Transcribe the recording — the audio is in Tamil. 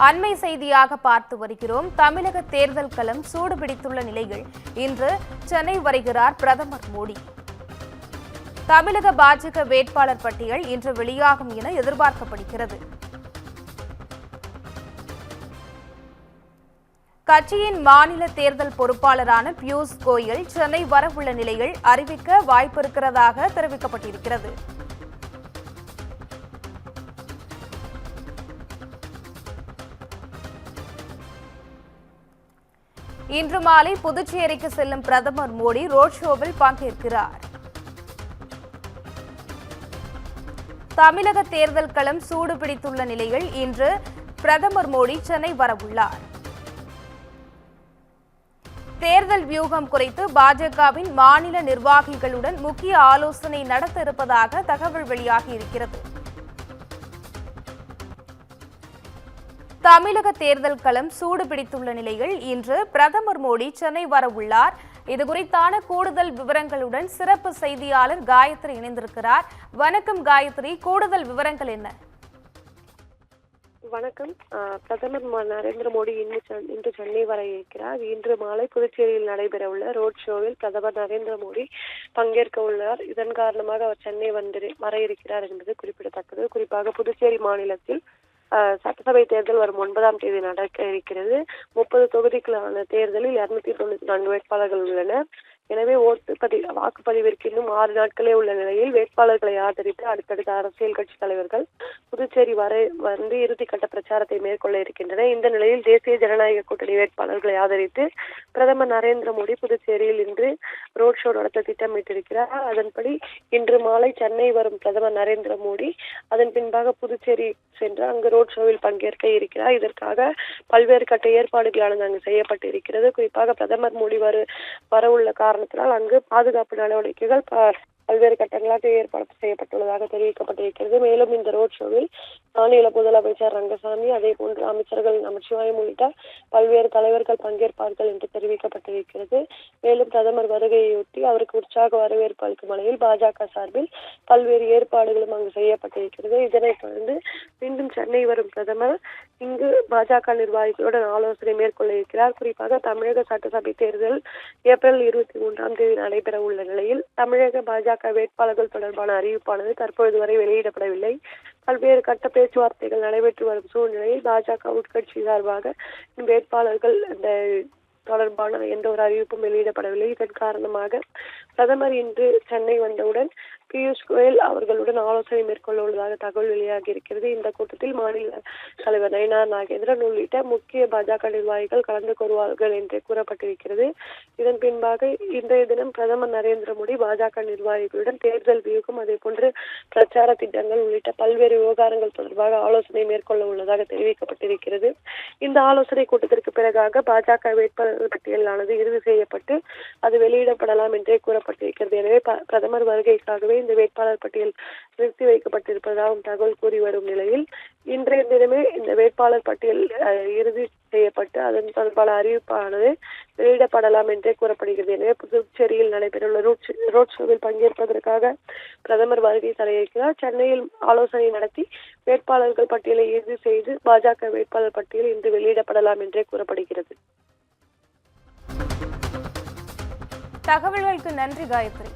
அண்மை செய்தியாக பார்த்து வருகிறோம். தமிழக தேர்தல் களம் சூடுபிடித்துள்ள நிலையில் இன்று சென்னை வருகிறார் பிரதமர் மோடி. தமிழக பாஜக வேட்பாளர் பட்டியல் இன்று வெளியாகும் என எதிர்பார்க்கப்படுகிறது. கட்சியின் மாநில தேர்தல் பொறுப்பாளரான பியூஷ் கோயல் சென்னை வரவுள்ள நிலையில் அறிவிக்க வாய்ப்பிருக்கிறதாக தெரிவிக்கப்பட்டிருக்கிறது. இன்று மாலை புதுச்சேரிக்கு செல்லும் பிரதமர் மோடி ரோட் ஷோவில் பங்கேற்கிறார். தமிழக தேர்தல் களம் சூடுபிடித்துள்ள நிலையில் இன்று பிரதமர் மோடி சென்னை வரவுள்ளார். தேர்தல் வியூகம் குறித்து பாஜகவின் மாநில நிர்வாகிகளுடன் முக்கிய ஆலோசனை நடத்த இருப்பதாக தகவல் வெளியாகியிருக்கிறது. தமிழக தேர்தல் களம் சூடுபிடித்துள்ள நிலையில் இன்று பிரதமர் மோடி சென்னை வரவுள்ளார். இதுகுறித்தான கூடுதல் விவரங்களுடன் சிறப்பு செய்தியாளர் காயத்ரி இணைந்திருக்கிறார். வணக்கம் காயத்ரி, கூடுதல் விவரங்கள் என்ன? வணக்கம். பிரதமர் நரேந்திர மோடி இன்று சென்னை வர இருக்கிறார். இன்று மாலை புதுச்சேரியில் நடைபெறவுள்ள ரோட் ஷோவில் பிரதமர் நரேந்திர மோடி பங்கேற்க உள்ளார். இதன் காரணமாக அவர் சென்னை வர இருக்கிறார் என்பது குறிப்பிடத்தக்கது. குறிப்பாக புதுச்சேரி மாநிலத்தில் சட்டசபை தேர்தல் வரும் 9ஆம் தேதி நடக்க இருக்கிறது. 30 தொகுதிகளான தேர்தலில் 294 வேட்பாளர்கள் உள்ளனர். எனவே வாக்குப்பதிவிற்கு இன்னும் 6 நாட்களே உள்ள நிலையில் வேட்பாளர்களை ஆதரித்து அடுத்தடுத்த அரசியல் கட்சி தலைவர்கள் புதுச்சேரி வந்து இறுதிக்கட்ட பிரச்சாரத்தை மேற்கொள்ள இருக்கின்றனர். இந்த நிலையில் தேசிய ஜனநாயக கூட்டணி வேட்பாளர்களை ஆதரித்து பிரதமர் நரேந்திர மோடி புதுச்சேரியில் இன்று ரோட் ஷோ நடத்த திட்டமிட்டிருக்கிறார். அதன்படி இன்று மாலை சென்னை வரும் பிரதமர் நரேந்திர மோடி அதன் பின்பாக புதுச்சேரி சென்று அங்கு ரோட் ஷோவில் பங்கேற்க இருக்கிறார். இதற்காக பல்வேறு கட்ட ஏற்பாடுகளானது அங்கு செய்யப்பட்டு இருக்கிறது. குறிப்பாக பிரதமர் மோடி வரவுள்ள காரணத்தினால் அங்கு பாதுகாப்பு நடவடிக்கைகள் பல்வேறு கட்டங்களாக ஏற்பாடு செய்யப்பட்டுள்ளதாக தெரிவிக்கப்பட்டிருக்கிறது. மேலும் இந்த ரோட் ஷோவில் மாநில முதலமைச்சர் ரங்கசாமி, அதே போன்று அமைச்சர்கள் நமச்சிவாயம் உள்ளிட்ட பல்வேறு தலைவர்கள் பங்கேற்பார்கள் என்று தெரிவிக்கப்பட்டிருக்கிறது. மேலும் பிரதமர் வருகையொட்டி அவருக்கு உற்சாக வரவேற்பு அளிக்கும் வகையில் பாஜக சார்பில் பல்வேறு ஏற்பாடுகளும் அங்கு செய்யப்பட்டிருக்கிறது. இதனைத் தொடர்ந்து மீண்டும் சென்னை வரும் பிரதமர் இங்கு பாஜக நிர்வாகிகளுடன் ஆலோசனை மேற்கொள்ள இருக்கிறார். குறிப்பாக தமிழக சட்டசபை தேர்தல் ஏப்ரல் 23ஆம் தேதி நடைபெற உள்ள நிலையில் தமிழக பாஜக வேட்பாளர்கள் தொடர்பான அறிவிப்பானது தற்பொழுது வரை வெளியிடப்படவில்லை. பல்வேறு கட்ட பேச்சுவார்த்தைகள் நடைபெற்று வரும் சூழ்நிலையில் பாஜக உட்கட்சி சார்பாக வேட்பாளர்கள் தொடர்பான எந்த ஒரு அறிவிப்பும் வெளியிடப்படவில்லை. இதன் காரணமாக பிரதமர் இன்று சென்னை வந்தவுடன் பியூஷ் கோயல் அவர்களுடன் ஆலோசனை மேற்கொள்ள உள்ளதாக தகவல் வெளியாகி இருக்கிறது. இந்த கூட்டத்தில் மாநில தலைவர் நயினார் நாகேந்திரன் உள்ளிட்ட முக்கிய பாஜக நிர்வாகிகள் கலந்து கொள்வார்கள் என்று கூறப்பட்டிருக்கிறது. இதன் பின்பாக இன்றைய தினம் பிரதமர் நரேந்திர மோடி பாஜக நிர்வாகிகளுடன் தேர்தல் வியூகம், அதே போன்று பிரச்சார திட்டங்கள் உள்ளிட்ட பல்வேறு விவகாரங்கள் தொடர்பாக ஆலோசனை மேற்கொள்ள உள்ளதாக தெரிவிக்கப்பட்டிருக்கிறது. இந்த ஆலோசனை கூட்டத்திற்கு பிறகாக பாஜக வேட்பாளர் பட்டியலானது இறுதி செய்யப்பட்டு அது வெளியிடப்படலாம் என்றே கூறப்பட்டிருக்கிறது. எனவே பிரதமர் வருகைக்காகவே இந்த வேட்பாளர் பட்டியல் நிறுத்தி வைக்கப்பட்டிருப்பதாகவும் தகவல் கூறி வரும் நிலையில் இன்றைய தினமே இந்த வேட்பாளர் பட்டியல் இறுதி செய்யப்பட்டு அதன் தொடர்பான அறிவிப்பானது வெளியிடப்படலாம் என்றே கூறப்படுகிறது. எனவே புதுச்சேரியில் நடைபெறவுள்ள ரோட் ஷோவில் பங்கேற்பதற்காக பிரதமர் வருகை தர இருக்கிறார். சென்னையில் ஆலோசனை நடத்தி வேட்பாளர்கள் பட்டியலை இறுதி செய்து பாஜக வேட்பாளர் பட்டியல் இன்று வெளியிடப்படலாம் என்றே கூறப்படுகிறது. தகவல்களுக்கு நன்றி காயத்ரி.